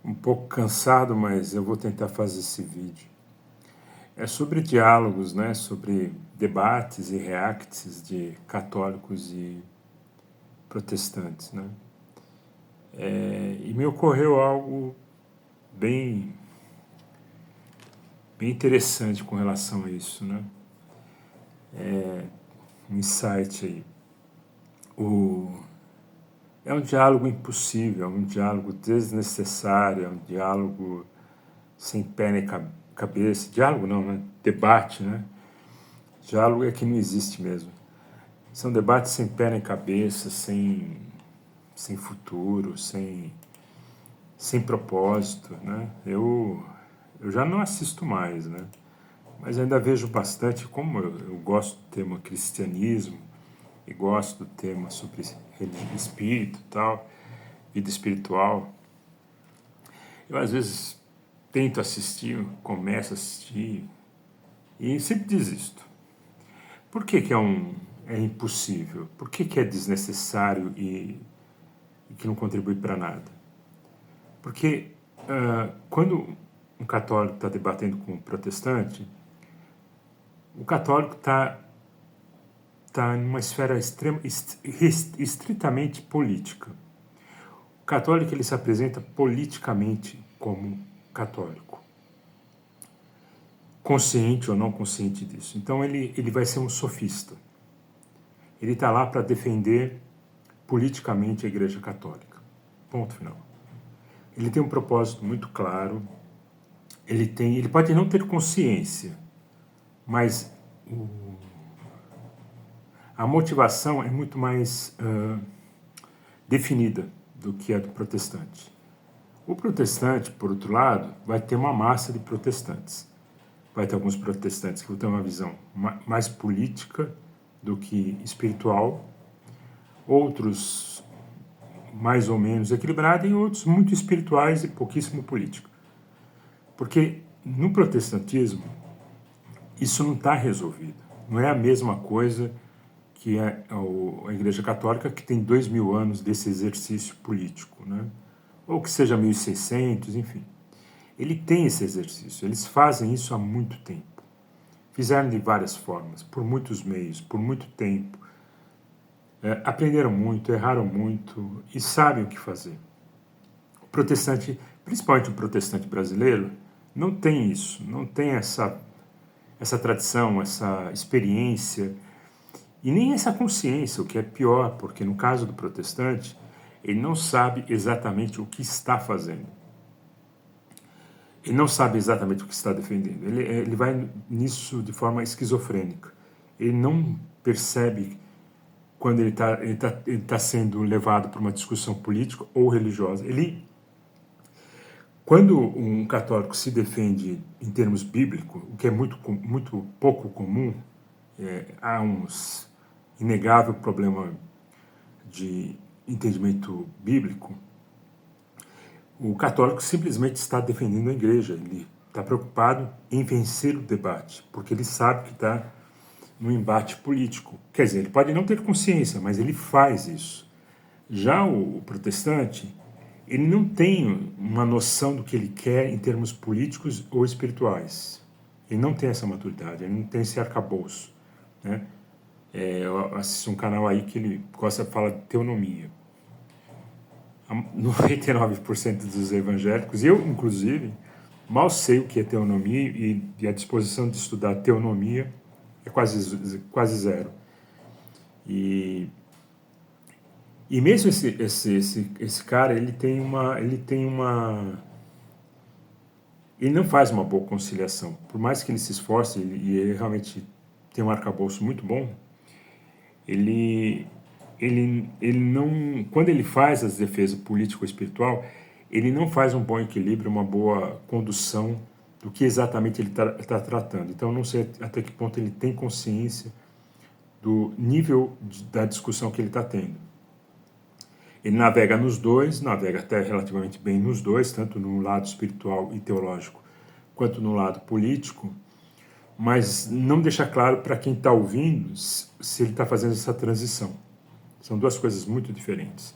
um pouco cansado, mas eu vou tentar fazer esse vídeo. É sobre diálogos, né? Sobre debates e reacts de católicos e protestantes, né? E me ocorreu algo bem, bem interessante com relação a isso, né? Um insight aí. É um diálogo impossível, é um diálogo desnecessário, é um diálogo sem pé nem cabeça. Diálogo não, né? Debate, né? Diálogo é que não existe mesmo. São debates sem pé nem cabeça, sem futuro, sem propósito, né? Eu já não assisto mais, né? Mas ainda vejo bastante, como eu gosto do tema cristianismo e gosto do tema sobre espírito e tal, vida espiritual. Eu às vezes tento assistir, começo a assistir e sempre desisto. Por que é impossível? Por que é desnecessário e que não contribui para nada? Porque quando um católico está debatendo com um protestante, o católico está numa esfera estritamente política. O católico ele se apresenta politicamente como católico, consciente ou não consciente disso. Então ele vai ser um sofista. Ele está lá para defender politicamente a Igreja Católica. Ponto final. Ele tem um propósito muito claro. Ele pode não ter consciência, mas a motivação é muito mais definida do que a do protestante. O protestante, por outro lado, vai ter uma massa de protestantes. Vai ter alguns protestantes que vão ter uma visão mais política do que espiritual, outros mais ou menos equilibrados e outros muito espirituais e pouquíssimo político. Porque no protestantismo isso não está resolvido. Não é a mesma coisa que a Igreja Católica, que tem 2000 anos desse exercício político, né? Ou que seja 1600, enfim. Ele tem esse exercício, eles fazem isso há muito tempo. Fizeram de várias formas, por muitos meios, por muito tempo. Aprenderam muito, erraram muito e sabem o que fazer. O protestante, principalmente o protestante brasileiro, não tem isso, não tem essa tradição, essa experiência e nem essa consciência, o que é pior, porque no caso do protestante, ele não sabe exatamente o que está fazendo. Ele não sabe exatamente o que está defendendo. Ele vai nisso de forma esquizofrênica. Ele não percebe quando ele tá sendo levado para uma discussão política ou religiosa. Quando um católico se defende em termos bíblicos, o que é muito pouco comum, há uns inegável problema de entendimento bíblico. O católico simplesmente está defendendo a igreja, ele está preocupado em vencer o debate, porque ele sabe que está no embate político. Quer dizer, ele pode não ter consciência, mas ele faz isso. Já o protestante, ele não tem uma noção do que ele quer em termos políticos ou espirituais. Ele não tem essa maturidade, ele não tem esse arcabouço, né? Eu assisto um canal aí que ele gosta de falar de teonomia. 99% dos evangélicos, eu inclusive, mal sei o que é teonomia e a disposição de estudar teonomia é quase zero. E mesmo esse cara, ele não faz uma boa conciliação. Por mais que ele se esforce e ele realmente tem um arcabouço muito bom, ele não, quando ele faz as defesas político-espiritual, ele não faz um bom equilíbrio, uma boa condução do que exatamente ele está tratando. Então, não sei até que ponto ele tem consciência do nível da discussão que ele está tendo. Ele navega nos dois, navega até relativamente bem nos dois, tanto no lado espiritual e teológico, quanto no lado político, mas não deixa claro para quem está ouvindo se ele está fazendo essa transição. São duas coisas muito diferentes.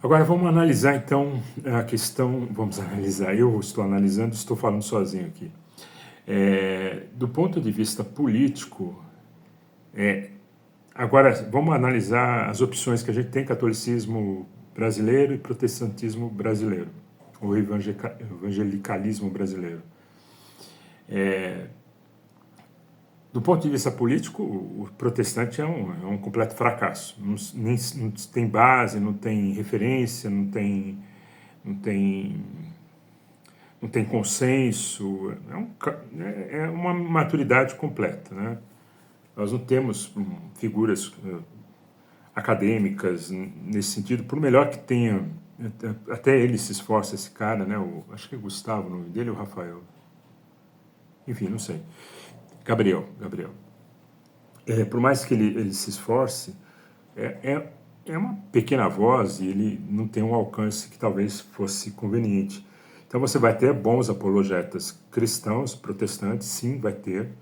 Agora vamos analisar então a questão, vamos analisar, eu estou analisando, estou falando sozinho aqui. Do ponto de vista político, agora vamos analisar as opções que a gente tem, catolicismo brasileiro e protestantismo brasileiro, ou evangelicalismo brasileiro. Do ponto de vista político, o protestante é um completo fracasso. Não tem base, não tem referência, não tem consenso. É uma maturidade completa, né? Nós não temos figuras acadêmicas nesse sentido, por melhor que tenha, até ele se esforça, esse cara, né? Acho que é Gustavo, o nome dele, ou Rafael. Enfim, não sei. Gabriel. Por mais que ele se esforce, é uma pequena voz e ele não tem um alcance que talvez fosse conveniente. Então você vai ter bons apologetas cristãos, protestantes, sim, vai ter.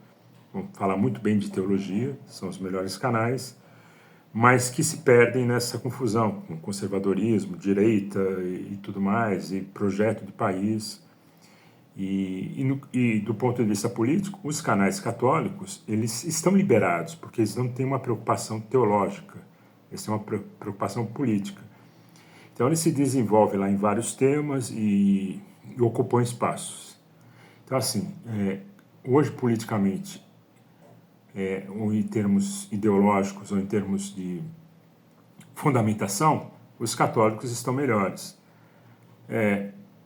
Vão falar muito bem de teologia, são os melhores canais, mas que se perdem nessa confusão com conservadorismo, direita e tudo mais, e projeto de país. E do ponto de vista político, os canais católicos, eles estão liberados, porque eles não têm uma preocupação teológica, eles têm uma preocupação política. Então eles se desenvolvem lá em vários temas e ocupam espaços. Então assim, hoje politicamente, ou em termos ideológicos, ou em termos de fundamentação, os católicos estão melhores.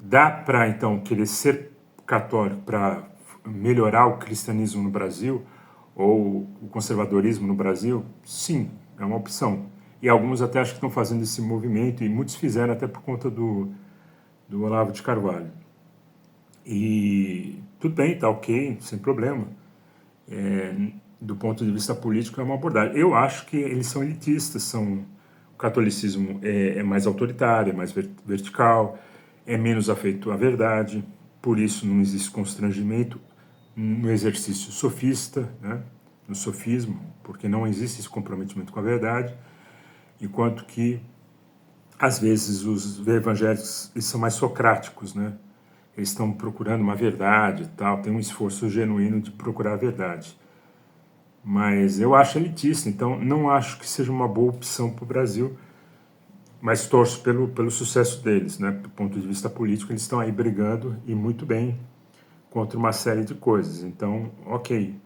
Dá para então querer ser católico para melhorar o cristianismo no Brasil ou o conservadorismo no Brasil? Sim, é uma opção. E alguns até acham que estão fazendo esse movimento, e muitos fizeram até por conta do Olavo de Carvalho. E tudo bem, tá ok, sem problema. Do ponto de vista político é uma abordagem. Eu acho que eles são elitistas, o catolicismo é mais autoritário, é mais vertical, é menos afeito à verdade, por isso não existe constrangimento no exercício sofista, né, no sofismo, porque não existe esse comprometimento com a verdade, enquanto que, às vezes, os evangélicos eles são mais socráticos, né, eles estão procurando uma verdade e tal, tem um esforço genuíno de procurar a verdade. Mas eu acho elitista, então não acho que seja uma boa opção para o Brasil, mas torço pelo sucesso deles, né? Do ponto de vista político, eles estão aí brigando, e muito bem, contra uma série de coisas. Então, ok,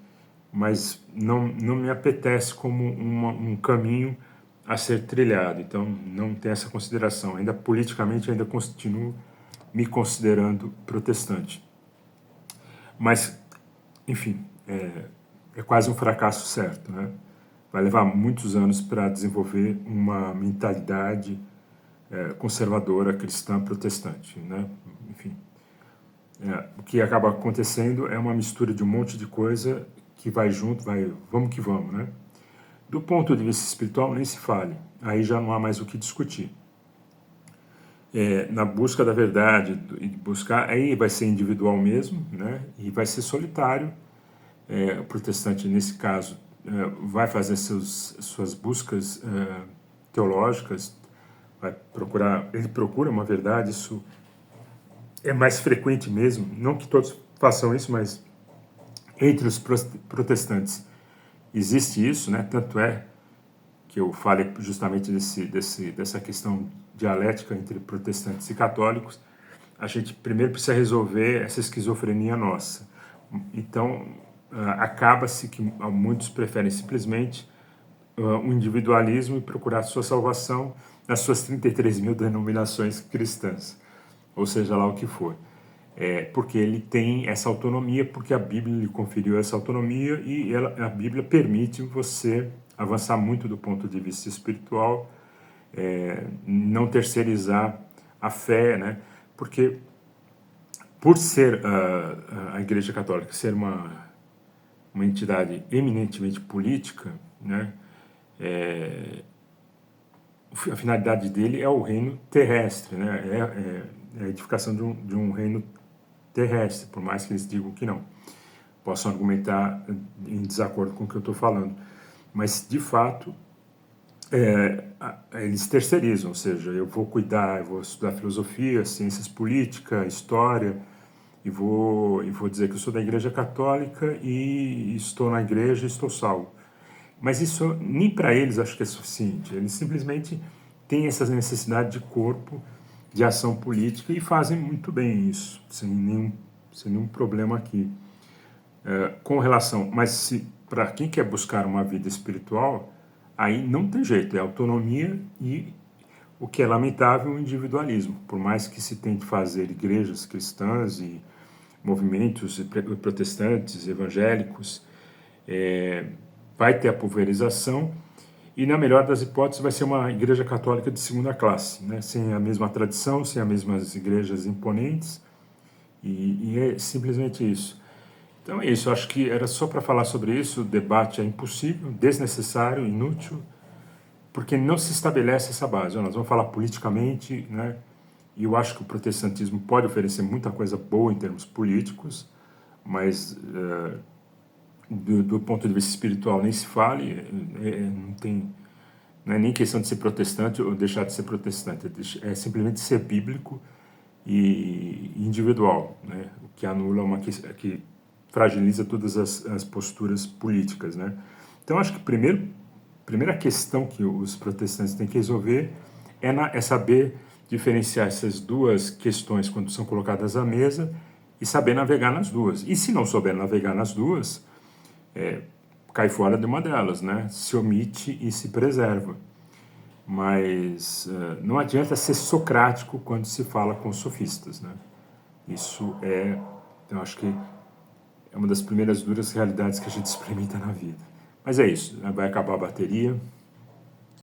mas não me apetece como um caminho a ser trilhado. Então, não tem essa consideração. Ainda politicamente, ainda continuo me considerando protestante. Mas, enfim, é quase um fracasso certo, né? Vai levar muitos anos para desenvolver uma mentalidade conservadora, cristã, protestante, né? Enfim, o que acaba acontecendo é uma mistura de um monte de coisa que vai junto, vamos que vamos, né? Do ponto de vista espiritual, nem se fale, aí já não há mais o que discutir. Na busca da verdade, e buscar, aí vai ser individual mesmo, né? E vai ser solitário. O protestante, nesse caso, vai fazer suas buscas teológicas, ele procura uma verdade, isso é mais frequente mesmo, não que todos façam isso, mas entre os protestantes existe isso, né? Tanto é que eu falei justamente dessa questão dialética entre protestantes e católicos. A gente primeiro precisa resolver essa esquizofrenia nossa. Então, acaba-se que muitos preferem simplesmente o individualismo e procurar sua salvação nas suas 33 mil denominações cristãs, ou seja lá o que for. Porque ele tem essa autonomia, porque a Bíblia lhe conferiu essa autonomia, e a Bíblia permite você avançar muito do ponto de vista espiritual, não terceirizar a fé, né? Porque por ser a Igreja Católica ser uma entidade eminentemente política, né? A finalidade dele é o reino terrestre, né? É a edificação de um reino terrestre, por mais que eles digam que não. Possam argumentar em desacordo com o que eu estou falando. Mas, de fato, eles terceirizam, ou seja, eu vou cuidar, eu vou estudar filosofia, ciências políticas, história, e vou dizer que eu sou da Igreja Católica e estou na igreja e estou salvo. Mas isso nem para eles acho que é suficiente. Eles simplesmente têm essa necessidade de corpo, de ação política e fazem muito bem isso, sem nenhum problema aqui. Com relação, mas se para quem quer buscar uma vida espiritual, aí não tem jeito, é autonomia e o que é lamentável, o individualismo. Por mais que se tente fazer igrejas cristãs e movimentos protestantes, evangélicos, vai ter a pulverização e, na melhor das hipóteses, vai ser uma igreja católica de segunda classe, né? Sem a mesma tradição, sem as mesmas igrejas imponentes, e é simplesmente isso. Então é isso, eu acho que era só para falar sobre isso. O debate é impossível, desnecessário, inútil, porque não se estabelece essa base. Nós vamos falar politicamente, né? E eu acho que o protestantismo pode oferecer muita coisa boa em termos políticos, mas do ponto de vista espiritual nem se fale, não tem, não é nem questão de ser protestante ou deixar de ser protestante, é simplesmente ser bíblico e individual, né? O que anula que fragiliza todas as posturas políticas, né? Então acho que primeira questão que os protestantes têm que resolver é saber diferenciar essas duas questões quando são colocadas à mesa e saber navegar nas duas. E se não souber navegar nas duas, cai fora de uma delas, né? Se omite e se preserva. Mas não adianta ser socrático quando se fala com sofistas, né? Isso eu acho que é uma das primeiras duras realidades que a gente experimenta na vida. Mas é isso, vai acabar a bateria.